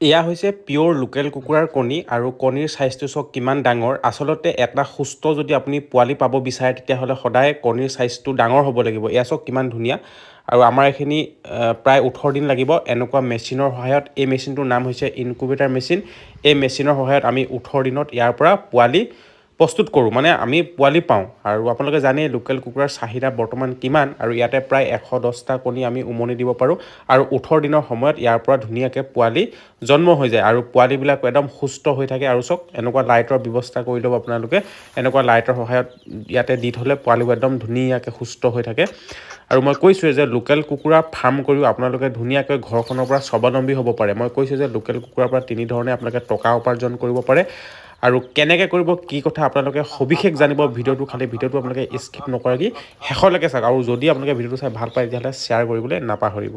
এয়া হৈছে পিয়'ৰ লোকেল কুকুৰাৰ কণী আৰু কণীৰ চাইজটো চাওক কিমান ডাঙৰ। আচলতে এটা সুস্থ যদি আপুনি পোৱালি পাব বিচাৰে তেতিয়াহ'লে সদায় কণীৰ চাইজটো ডাঙৰ হ'ব লাগিব। এয়া চাওক কিমান ধুনীয়া। আৰু আমাৰ এইখিনি প্ৰায় 18 দিন লাগিব এনেকুৱা মেচিনৰ সহায়ত। এই মেচিনটোৰ নাম হৈছে ইনকুবেটাৰ মেচিন। এই মেচিনৰ সহায়ত আমি 18 দিনত ইয়াৰ পৰা পোৱালি প্ৰস্তুত কৰোঁ, মানে আমি পোৱালি পাওঁ। আৰু আপোনালোকে জানেই লোকেল কুকুৰাৰ চাহিদা বৰ্তমান কিমান, আৰু ইয়াতে প্ৰায় 110টা কণী আমি উমনি দিব পাৰোঁ। আৰু 18 দিনৰ সময়ত ইয়াৰ পৰা ধুনীয়াকৈ পোৱালি জন্ম হৈ যায় আৰু পোৱালিবিলাক একদম সুস্থ হৈ থাকে। আৰু চাওক এনেকুৱা লাইটৰ ব্যৱস্থা কৰি ল'ব আপোনালোকে। এনেকুৱা লাইটৰ সহায়ত ইয়াতে দি থ'লে পোৱালিবোৰ একদম ধুনীয়াকৈ সুস্থ হৈ থাকে। আৰু মই কৈছোঁৱে যে লোকেল কুকুৰা ফাৰ্ম কৰিও আপোনালোকে ধুনীয়াকৈ ঘৰখনৰ পৰা স্বাৱলম্বী হ'ব পাৰে। মই কৈছোঁ যে লোকেল কুকুৰাৰ পৰা তেনেধৰণে আপোনালোকে টকা উপাৰ্জন কৰিব পাৰে। আৰু কেনেকৈ কৰিব কি কথা আপোনালোকে সবিশেষ জানিব ভিডিঅ'টো, খালি ভিডিঅ'টো আপোনালোকে স্কিপ নকৰাকৈ শেষলৈকে চাওক। আৰু যদি আপোনালোকে ভিডিঅ'টো চাই ভাল পায় তেতিয়াহ'লে শ্বেয়াৰ কৰিবলৈ নাপাহৰিব।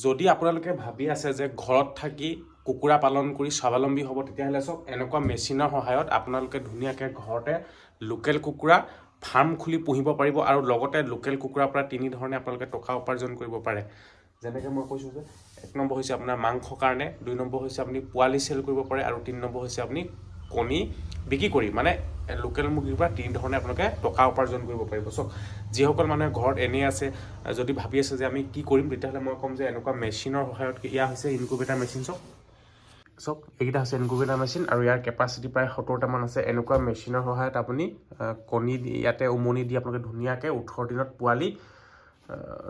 যদি আপোনালোকে ভাবি আছে যে ঘৰত থাকি কুকুৰা পালন কৰি স্বাৱলম্বী হ'ব, তেতিয়াহ'লে চাওক এনেকুৱা মেচিনৰ সহায়ত আপোনালোকে ধুনীয়াকৈ ঘৰতে লোকেল কুকুৰা ফাৰ্ম খুলি পুহিব পাৰিব। আৰু লগতে লোকেল কুকুৰাৰ পৰা তেনেধৰণে আপোনালোকে টকা উপাৰ্জন কৰিব পাৰে। যেনেকৈ মই কৈছোঁ যে 1 নম্বৰ হৈছে আপোনাৰ মাংসৰ কাৰণে, 2 নম্বৰ হৈছে আপুনি পোৱালি চেল কৰিব পাৰে, আৰু 3 নম্বৰ হৈছে আপুনি কণী বিক্ৰী কৰি মানে লোকেল মুৰ্গীৰ পৰা তেনেধৰণে আপোনালোকে টকা উপাৰ্জন কৰিব পাৰিব। চাওক যিসকল মানুহে ঘৰত এনেই আছে, যদি ভাবি আছে যে আমি কি কৰিম, তেতিয়াহ'লে মই ক'ম যে এনেকুৱা মেচিনৰ সহায়ত, এয়া হৈছে ইনকুবেটাৰ মেচিন। চাওক এইকেইটা হৈছে ইনকুবেটাৰ মেচিন আৰু ইয়াৰ কেপাচিটি প্ৰায় 70টামান আছে। এনেকুৱা মেচিনৰ সহায়ত আপুনি কণী ইয়াতে উমনি দি আপোনালোকে ধুনীয়াকৈ 18 দিনত পোৱালি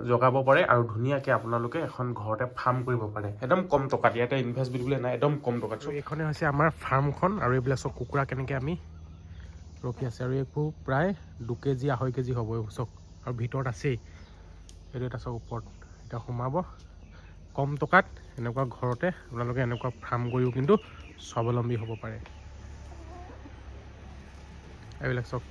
জগাব পাৰে আৰু ধুনীয়াকৈ আপোনালোকে এখন ঘৰতে ফাৰ্ম কৰিব পাৰে একদম কম টকাত। ইয়াতে ইনভেষ্ট বুলিবলৈ নাই, একদম কম টকাত। চ' এইখনে হৈছে আমাৰ ফাৰ্মখন। আৰু এইবিলাক চব কুকুৰা কেনেকৈ আমি ৰখি আছে, আৰু এইবোৰ প্ৰায় 2 কেজি 2.5 কেজি হ'ব এইবোৰ চব। আৰু ভিতৰত আছেই এইটো এটা চব ওপৰত এতিয়া সোমাব। কম টকাত এনেকুৱা ঘৰতে আপোনালোকে এনেকুৱা ফাৰ্ম কৰিও কিন্তু স্বাৱলম্বী হ'ব পাৰে। এইবিলাক চব